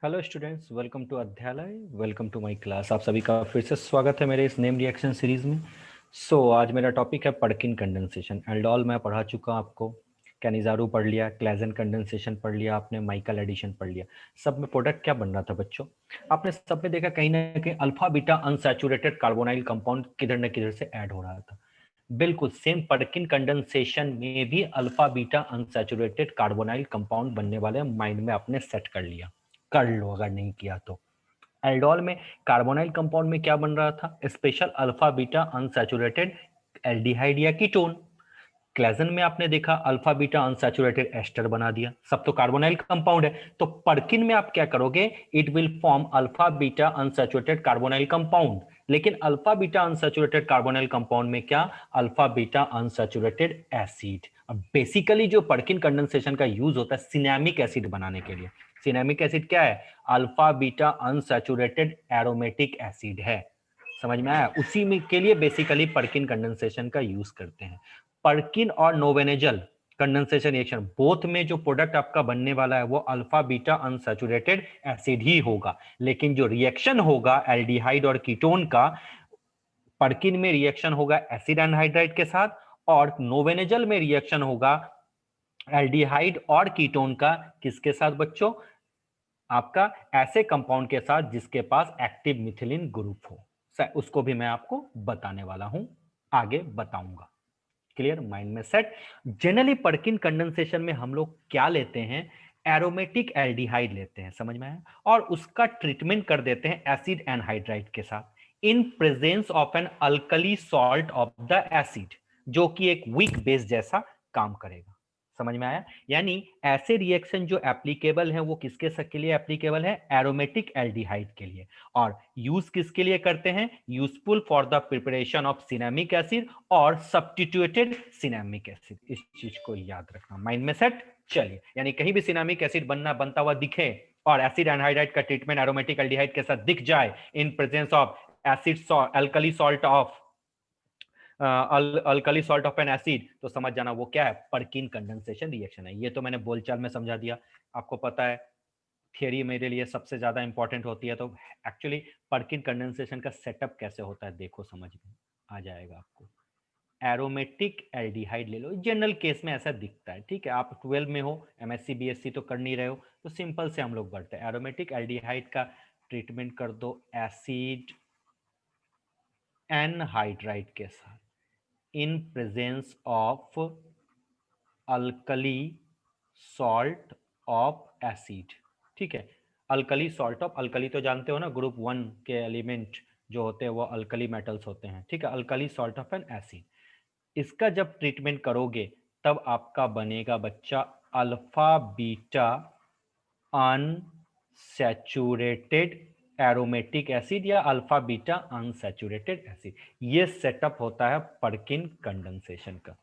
Hello students, welcome to Adhyalay. Welcome to my class. आप सभी का फिर से स्वागत है मेरे इस नेम रिएक्शन सीरीज में। आज मेरा टॉपिक है पर्किन कंडेंसेशन। एल्डोल मैं पढ़ा चुका आपको, कैनिजारू पढ़ लिया, क्लेजन कंडेंसेशन पढ़ लिया आपने, माइकल एडिशन पढ़ लिया। सब में प्रोडक्ट क्या बन रहा था बच्चों? आपने सब में देखा कहीं ना कहीं alpha beta unsaturated carbonyl compound किधर न किधर से ऐड हो रहा था। बिल्कुल सेम पर्किन कंडेंसेशन में भी alpha beta unsaturated carbonyl compound बनने वाले माइंड में आपने सेट कर लिया। कर लो अगर नहीं किया तो। एल्डोल में कार्बोनाइल कंपाउंड में क्या बन रहा था? Special alpha beta unsaturated aldehyde या कीटोन। क्लेजन में आपने देखा अल्फा बीटा अनसैचुरेटेड एस्टर बना दिया। सब तो कार्बोनाइल कंपाउंड है। तो पर्किन में आप क्या करोगे? It will form alpha beta unsaturated carbonyl compound. लेकिन alpha beta unsaturated carbonyl compound में क्या? Alpha beta unsaturated acid. अब बेसिकली जो पर्किन कंडेंसेशन का यूज होता है सिनेमिक एसिड बनाने के लिए। सिनेमिक एसिड क्या है? Alpha beta unsaturated aromatic acid है। समझ में आया? उसी में के लिए बेसिकली पर्किन कंडेंसेशन का यूज करते हैं। पर्किन और नोवेनेजल कंडेंसेशन रिएक्शन बोथ में जो प्रोडक्ट आपका बनने वाला है वो अल्फा बीटा अनसैचुरेटेड एसिड ही होगा। लेकिन जो रिएक्शन होगा एल्डिहाइड और कीटोन का, पर्किन में रिएक्शन होगा एसिड एनहाइड्राइड के साथ, और नोवेनेजल में रिएक्शन होगा एल्डिहाइड और कीटोन का किसके साथ बच्चों? आपका ऐसे कंपाउंड के साथ जिसके पास एक्टिव मिथिलीन ग्रुप हो। उसको भी मैं आपको बताने वाला हूं, आगे बताऊंगा। क्लियर? माइंड में सेट। जनरली पर्किन कंडेंसेशन में हम लोग क्या लेते हैं? एरोमेटिक एल्डिहाइड लेते हैं, समझ में आया? और उसका ट्रीटमेंट कर देते हैं एसिड एनहाइड्राइड के साथ in presence of an alkali salt of the acid, जो कि एक वीक बेस जैसा काम करेगा। समझ में आया? यानी ऐसे रिएक्शन जो एप्लीकेबल है वो किसके के लिए एप्लीकेबल है? एरोमेटिक एल्डिहाइड के लिए। और यूज किसके लिए करते हैं? Useful for the preparation of cinnamic acid और सब्स्टिट्यूटेड सिनेमिक एसिड। इस चीज को याद रखना, माइंड में सेट। चलिए, यानी कहीं भी सिनेमिक एसिड बनता हुआ दिखे और एसिड एनहाइड्राइड का ट्रीटमेंट एरोमेटिक एल्डिहाइड के साथ दिख जाए इन presence of acid alkali salt of alkali salt of an acid, तो समझ जाना वो क्या है? पर्किन कंडेंसेशन रिएक्शन है। ये तो मैंने बोलचाल में समझा दिया। आपको पता है थियरी मेरे लिए सबसे ज्यादा इंपॉर्टेंट होती है, तो एक्चुअली पर्किन कंडेंसेशन का सेटअप कैसे होता है देखो, समझ में आ जाएगा आपको। एरोमेटिक एल्डिहाइड ले लो, जनरल केस में ऐसा दिखता है, ठीक है? आप 12 में हो, एमएससी बीएससी तो कर नहीं रहे हो, तो सिंपल से हम लोग बढ़ते हैं। एरोमेटिक एल्डिहाइड का ट्रीटमेंट कर दो एसिड एनहाइड्राइड के साथ in presence of alkali salt of acid. ठीक है? अल्कली सॉल्ट ऑफ, अल्कली तो जानते हो ना, ग्रुप 1 के एलिमेंट जो होते हैं वो अल्कली मेटल्स होते हैं। ठीक है? Alkali salt of an acid, इसका जब ट्रीटमेंट करोगे तब आपका बनेगा बच्चा alpha beta unsaturated aromatic acid या अल्फा बीटा अनसैचुरेटेड एसिड। ये सेटअप होता है पर्किन कंडेंसेशन का।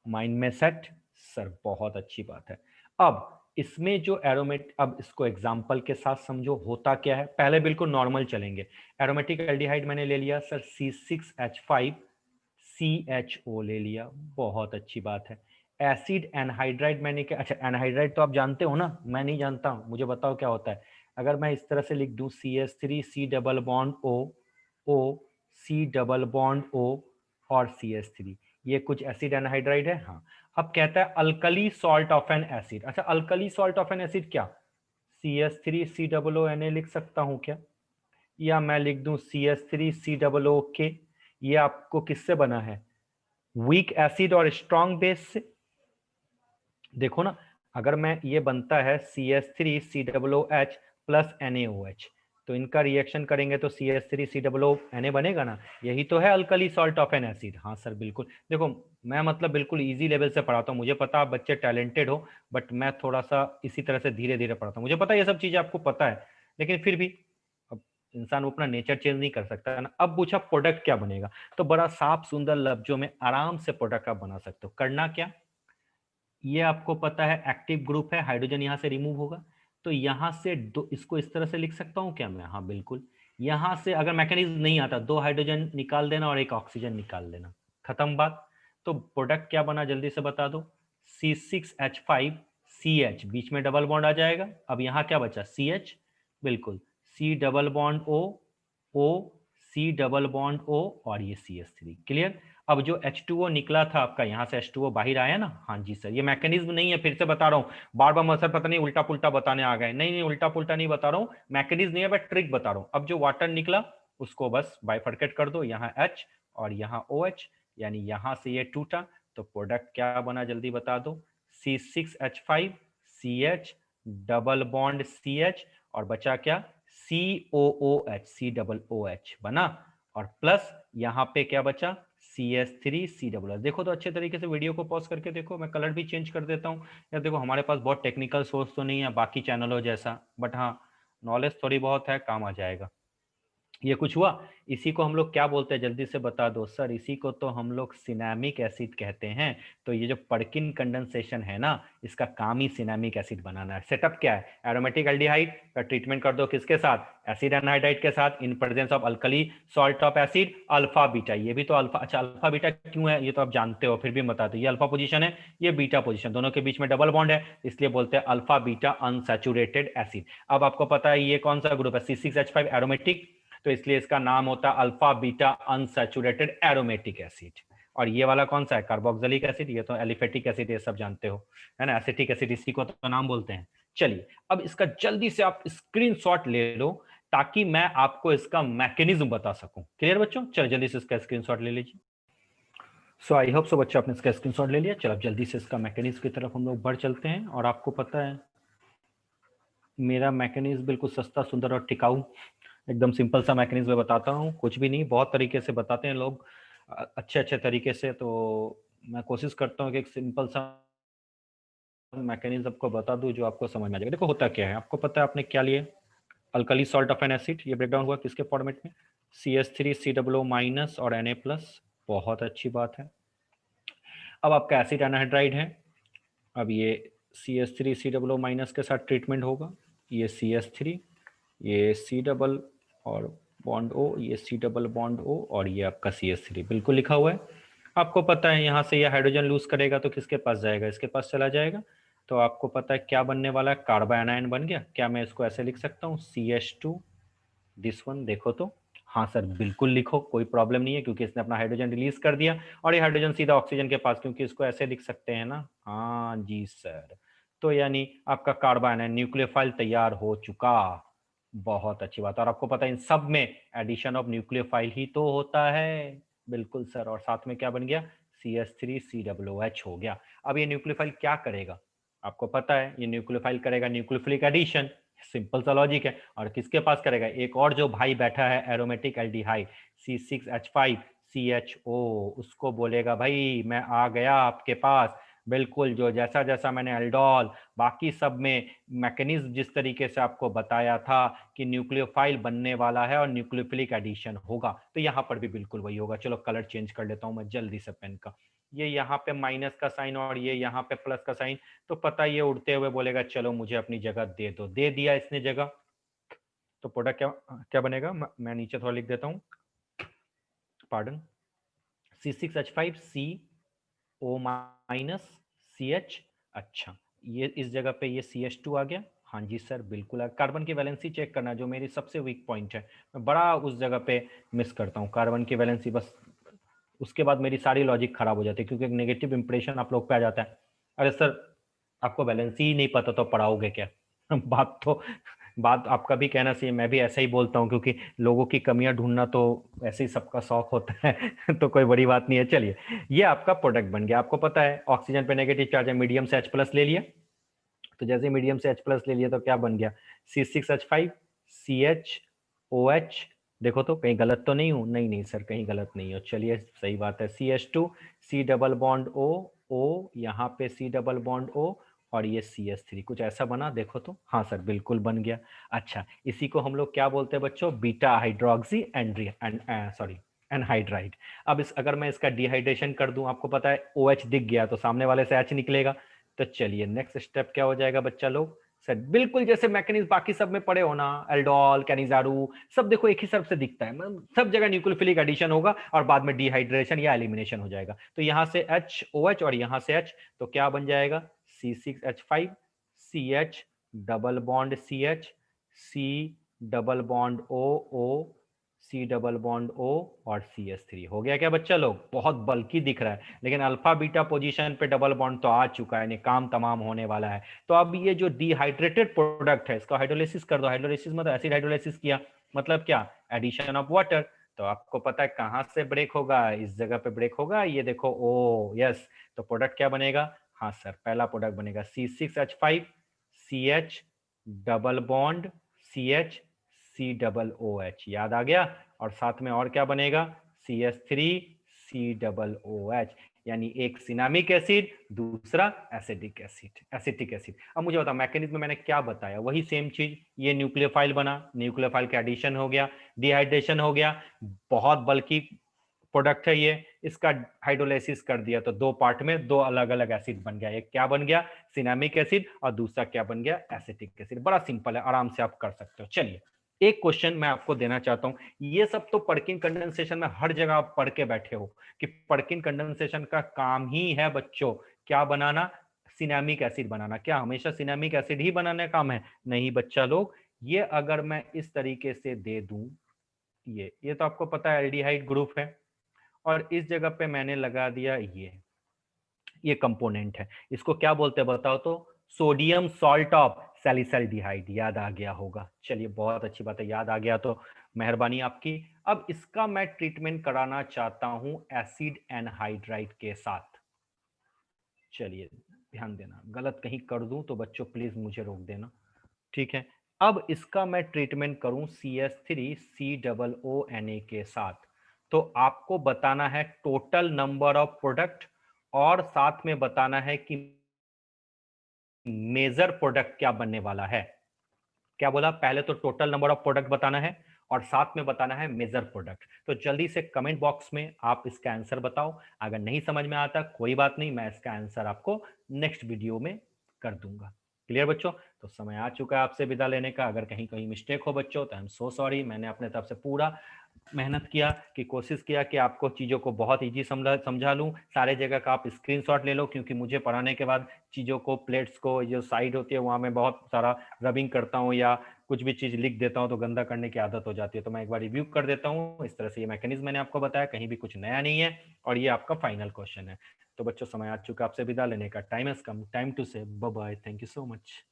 माइंड में सेट? सर बहुत अच्छी बात है। अब इसमें जो एरोमेट, अब इसको एग्जांपल के साथ समझो होता क्या है। पहले बिल्कुल नॉर्मल चलेंगे। एरोमेटिक एल्डिहाइड मैंने ले लिया सर C6H5CHO ले लिया, बहुत अच्छी बात है। एसिड एनहाइड्राइड मैंने क्या, अच्छा एनहाइड्राइड तो आप जानते हो ना, मैं नहीं जानता हूं, मुझे बताओ क्या होता है। अगर मैं इस तरह से लिख दूं CH3 C double bond O C double bond O और CH3, ये कुछ एसिड एनहाइड्राइड है। हाँ, अब कहता है alkali salt of an acid. अच्छा, alkali salt of an acid क्या? CH3COO Na लिख सकता हूं क्या? या मैं लिख दूं CH3COO ये आपको किससे बना है? वीक एसिड और स्ट्रॉन्ग बेस से। देखो ना, अगर मैं, ये बनता है CH3COOH प्लस NaOH, तो इनका रिएक्शन करेंगे तो CH3COO Na बनेगा ना। यही तो है alkali salt of an acid. हाँ सर बिल्कुल। देखो, मैं मतलब बिल्कुल इजी लेवल से पढ़ाता हूँ, मुझे पता आप बच्चे टैलेंटेड हो, बट मैं थोड़ा सा इसी तरह से धीरे धीरे पढ़ाता हूँ। मुझे पता है ये सब चीजें आपको पता है, लेकिन फिर भी अब इंसान अपना नेचर चेंज नहीं कर सकता है ना। अब पूछा प्रोडक्ट क्या बनेगा, तो बड़ा साफ सुंदर लफ्जों में आराम से प्रोडक्ट आप बना सकते हो। करना क्या? ये आपको पता है एक्टिव ग्रुप है, हाइड्रोजन यहां से रिमूव होगा, तो यहां से दो, इसको इस तरह से लिख सकता हूं क्या मैं? हाँ बिल्कुल। यहां से अगर मैकेनिज्म नहीं आता, 2 हाइड्रोजन निकाल देना और 1 ऑक्सीजन निकाल देना, खत्म बात। तो प्रोडक्ट क्या बना जल्दी से बता दो। C6H5CH, बीच में डबल बॉन्ड आ जाएगा। अब यहां क्या बचा? CH, बिल्कुल, C double bond O, C double bond O और ये CH3। क्लियर। अब जो H2O निकला था आपका, यहाँ से H2O बाहर आया ना, हाँ जी सर, ये मैकेनिज्म नहीं है, फिर से बता रहा हूँ, बार बार सर पता नहीं उल्टा पुल्टा बताने आ गए, नहीं नहीं उल्टा पुल्टा नहीं बता रहा हूँ, मैकेनिज्म नहीं है, मैं ट्रिक बता रहा हूँ। अब जो वाटर निकला उसको बस बाइफरकेट कर दो, यहाँ H और यहाँ OH, यानी यहाँ से ये टूटा, तो प्रोडक्ट क्या बना जल्दी बता दो, C6H5 CH double bond CH और बचा क्या, COOH, C डबल OH बना, और प्लस यहाँ पे क्या बचा, CH3 C डबल H। देखो तो अच्छे तरीके से वीडियो को पॉज करके देखो, मैं कलर भी चेंज कर देता हूँ यार। देखो हमारे पास बहुत टेक्निकल सोर्स तो नहीं है बाकी चैनलों जैसा, बट हाँ नॉलेज थोड़ी बहुत है, काम आ जाएगा। ये कुछ हुआ, इसी को हम लोग क्या बोलते हैं जल्दी से बता दो सर, इसी को तो हम लोग सिनेमिक एसिड कहते हैं। तो ये जो पर्किन कंडेंसेशन है ना, इसका काम ही सिनेमिक एसिड बनाना है। सेटअप क्या है, एरोमेटिक एल्डिहाइड का ट्रीटमेंट कर दो किसके साथ, एसिड एनहाइड्राइड के साथ, in presence of alkali salt of acid alpha beta. ये भी तो अल्फा, अच्छा अल्फा बीटा क्यों है ये तो आप जानते हो, फिर भी बता दो, ये अल्फा पोजीशन है, ये बीटा पोजीशन, दोनों के बीच में डबल बॉन्ड है, इसलिए बोलते हैं अल्फा बीटा अनसैचुरेटेड एसिड। अब आपको पता है ये कौन सा ग्रुप है, C6H5 एरोमेटिक, तो इसलिए इसका नाम होता है alpha beta unsaturated aromatic acid. और ये वाला कौन सा है, कार्बोक्सिलिक एसिड, ये तो एलिफेटिक एसिड, ये सब जानते हो है ना, एसिटिक एसिड इसी को तो नाम बोलते हैं। चलिए अब इसका जल्दी से आप स्क्रीनशॉट ले लो ताकि मैं आपको इसका मैकेनिज्म बता सकूं। क्लियर बच्चों, चलो जल्दी से इसका स्क्रीनशॉट ले लीजिए। सो आई होप सो बच्चों आपने इसका स्क्रीनशॉट ले लिया। चलो अब जल्दी से इसका मैकेनिज्म की तरफ हम लोग बढ़ चलते हैं। और आपको पता है मेरा मैकेनिज्म बिल्कुल सस्ता सुंदर और टिकाऊ, एकदम सिंपल सा मैकेनिज्म मैं बताता हूँ, कुछ भी नहीं, बहुत तरीके से बताते हैं लोग अच्छे अच्छे तरीके से, तो मैं कोशिश करता हूँ कि एक सिंपल सा मैकेनिज्म आपको बता दूं जो आपको समझ में आ जाएगा। देखो होता क्या है, आपको पता है आपने क्या लिए, alkali salt of an acid, ये ब्रेकडाउन हुआ किसके फॉर्मेट में, CH3 COO माइनस और Na प्लस, बहुत अच्छी बात है। अब आपका एसिड एनहाइड्राइड है, अब ये CH3 COO माइनस के साथ ट्रीटमेंट होगा, ये CH3, ये C डबल और बॉन्ड O, ये C डबल बॉन्ड O और ये आपका CH3 बिल्कुल लिखा हुआ है। आपको पता है यहाँ से ये हाइड्रोजन लूज करेगा तो किसके पास जाएगा, इसके पास चला जाएगा, तो आपको पता है क्या बनने वाला है, कार्बोनाइन बन गया। क्या मैं इसको ऐसे लिख सकता हूँ, CH2 दिस वन, देखो तो, हाँ सर बिल्कुल लिखो, कोई प्रॉब्लम नहीं है, क्योंकि इसने अपना हाइड्रोजन रिलीज कर दिया और ये हाइड्रोजन सीधा ऑक्सीजन के पास, क्योंकि इसको ऐसे लिख सकते हैं ना, हाँ जी सर। तो यानी आपका कार्बोनाइन न्यूक्लियोफाइल तैयार हो चुका, बहुत अच्छी बात। और आपको पता है इन सब में एडिशन ऑफ न्यूक्लियोफाइल ही तो होता है, बिल्कुल सर। और साथ में क्या बन गया, CH3 COOH हो गया। अब ये न्यूक्लियोफाइल क्या करेगा, आपको पता है ये न्यूक्लियोफाइल करेगा न्यूक्लियोफिलिक एडिशन, सिंपल सा लॉजिक है। और किसके पास करेगा, एक और जो भाई बैठा है एरोमेटिक एल्डिहाइड C6H5 CHO, उसको बोलेगा भाई मैं आ गया आपके पास, बिल्कुल जो जैसा जैसा मैंने एल्डोल बाकी सब में मैकेनिज्म जिस तरीके से आपको बताया था कि न्यूक्लियोफाइल बनने वाला है और न्यूक्लियोफिलिक एडिशन होगा, तो यहाँ पर भी बिल्कुल वही होगा। चलो कलर चेंज कर लेता हूँ मैं जल्दी से पेन का, ये यहाँ पे माइनस का साइन और ये यहाँ पे प्लस का साइन, तो पता ये उड़ते हुए बोलेगा चलो मुझे अपनी जगह दे दो, दे दिया इसने जगह, तो प्रोडक्ट क्या क्या बनेगा, मैं नीचे थोड़ा लिख देता हूँ, पार्डन, C6H5CO माइनस CH, अच्छा ये इस जगह पे ये CH2 आ गया, हाँ जी सर बिल्कुल आ, कार्बन की वैलेंसी चेक करना जो मेरी सबसे वीक पॉइंट है, मैं बड़ा उस जगह पे मिस करता हूँ कार्बन की वैलेंसी, बस उसके बाद मेरी सारी लॉजिक खराब हो जाती है, क्योंकि एक नेगेटिव इंप्रेशन आप लोग पे आ जाता है, अरे सर आपको वैलेंसी ही नहीं पता तो पढ़ाओगे क्या बात तो, बात आपका भी कहना चाहिए, मैं भी ऐसा ही बोलता हूँ, क्योंकि लोगों की कमियां ढूंढना तो ऐसे ही सबका शौक होता है तो कोई बड़ी बात नहीं है। चलिए ये आपका प्रोडक्ट बन गया, आपको पता है ऑक्सीजन पे नेगेटिव चार्ज है, मीडियम से H+ ले लिया, तो जैसे मीडियम से H+ ले लिया तो क्या बन गया, C6H5 CHOH, देखो तो कहीं गलत तो नहीं हूँ, नहीं नहीं सर कहीं गलत नहीं हो, चलिए सही बात है, CH2 C double bond O, यहाँ पे C डबल बॉन्ड O और ये CH3, कुछ ऐसा बना देखो तो, हाँ सर बिल्कुल बन गया। अच्छा इसी को हम लोग क्या बोलते हैं बच्चों, बीटा हाइड्रोक्सी सॉरी एनहाइड्राइड। अब इस अगर मैं इसका डिहाइड्रेशन कर दूं, आपको पता है OH दिख गया तो सामने वाले से H निकलेगा, तो चलिए नेक्स्ट स्टेप क्या हो जाएगा बच्चा लोग, सर बिल्कुल जैसे मैकेनिज्म बाकी सब में पड़े हो ना, एल्डोल कैनिजारू सब देखो एक ही तरफ से दिखता है, सब जगह न्यूक्लियोफिलिक एडिशन होगा और बाद में डिहाइड्रेशन या एलिमिनेशन हो जाएगा, तो यहाँ से HOH और यहाँ से H, तो क्या बन जाएगा C6H5 CH double bond CH C double bond O, C double bond O और CH3। हो गया क्या बच्चा लोग? बहुत बल्कि दिख रहा है, लेकिन अल्फा बीटा पोजीशन पे डबल बॉन्ड तो आ चुका है, काम तमाम होने वाला है। तो अब ये जो डिहाइड्रेटेड प्रोडक्ट है, इसका हाइड्रोलिसिस कर दो। हाइड्रोलिसिस मतलब एसिड हाइड्रोलिसिस किया, मतलब क्या? Addition of water. तो आपको पता है कहां से ब्रेक होगा? इस जगह पे ब्रेक होगा, ये देखो O, यस। तो प्रोडक्ट क्या बनेगा? हाँ सर, पहला प्रोडक्ट बनेगा C6H5 CH double bond CH C double OH, याद आ गया? और साथ में और क्या बनेगा? CH3 C डबल OH, यानी एक सिनामिक एसिड, दूसरा एसिडिक एसिड, एसिटिक एसिड। अब मुझे बताओ मैकेनिज्म में मैंने क्या बताया, वही सेम चीज। ये न्यूक्लियोफाइल बना, न्यूक्लियोफाइल का एडिशन हो गया, डिहाइड्रेशन हो गया, बहुत बल्कि प्रोडक्ट है ये, इसका हाइड्रोलाइसिस कर दिया तो दो पार्ट में दो अलग अलग एसिड बन गया। एक क्या बन गया? सिनामिक एसिड, और दूसरा क्या बन गया? Acetic acid. बड़ा सिंपल है, आराम से आप कर सकते हो। चलिए एक क्वेश्चन मैं आपको देना चाहता हूं। ये सब तो पर्किन कंडेंसेशन में हर जगह आप पढ़ के बैठे हो कि पर्किन कंडेंसेशन का काम ही है बच्चों क्या बनाना? सिनामिक एसिड बनाना। क्या हमेशा सिनामिक एसिड ही बनाने का काम है? नहीं बच्चा लोग। ये अगर मैं इस तरीके से दे दूं, ये तो आपको पता है एल्डिहाइड ग्रुप है, और इस जगह पे मैंने लगा दिया ये कंपोनेंट है, इसको क्या बोलते हैं बताओ तो? Sodium salt of salicylaldehyde. याद आ गया होगा, चलिए बहुत अच्छी बात है, याद आ गया तो मेहरबानी आपकी। अब इसका मैं ट्रीटमेंट कराना चाहता हूं एसिड एनहाइड्राइड के साथ। चलिए ध्यान देना, गलत कहीं कर दूं तो बच्चों प्लीज मुझे रोक देना, ठीक है? अब इसका मैं ट्रीटमेंट करूं CH3 C डबल ONA के साथ, तो आपको बताना है टोटल नंबर ऑफ प्रोडक्ट, और साथ में बताना है कि मेजर प्रोडक्ट क्या बनने वाला है। क्या बोला? पहले तो टोटल नंबर ऑफ प्रोडक्ट बताना है, और साथ में बताना है मेजर प्रोडक्ट। तो जल्दी से कमेंट बॉक्स में आप इसका आंसर बताओ। अगर नहीं समझ में आता कोई बात नहीं, मैं इसका आंसर आपको नेक्स्ट वीडियो में कर दूंगा। क्लियर बच्चों? तो समय आ चुका है आपसे विदा लेने का। अगर कहीं कहीं मिस्टेक हो बच्चों तो आई एम सो सॉरी। मैंने अपने तरफ से पूरा मेहनत किया, कि कोशिश किया कि आपको चीज़ों को बहुत इजी समझा लूँ। सारे जगह का आप स्क्रीनशॉट ले लो, क्योंकि मुझे पढ़ाने के बाद चीज़ों को, प्लेट्स को जो साइड होती है वहाँ मैं बहुत सारा रबिंग करता हूँ, या कुछ भी चीज़ लिख देता हूँ तो गंदा करने की आदत हो जाती है। तो मैं एक बार रिव्यू कर देता हूँ। इस तरह से ये मैकेनिज्म मैंने आपको बताया, कहीं भी कुछ नया नहीं है, और ये आपका फाइनल क्वेश्चन है। तो बच्चों समय आ चुका आपसे विदा लेने का। Time has come, time to say bye bye. Thank you so much.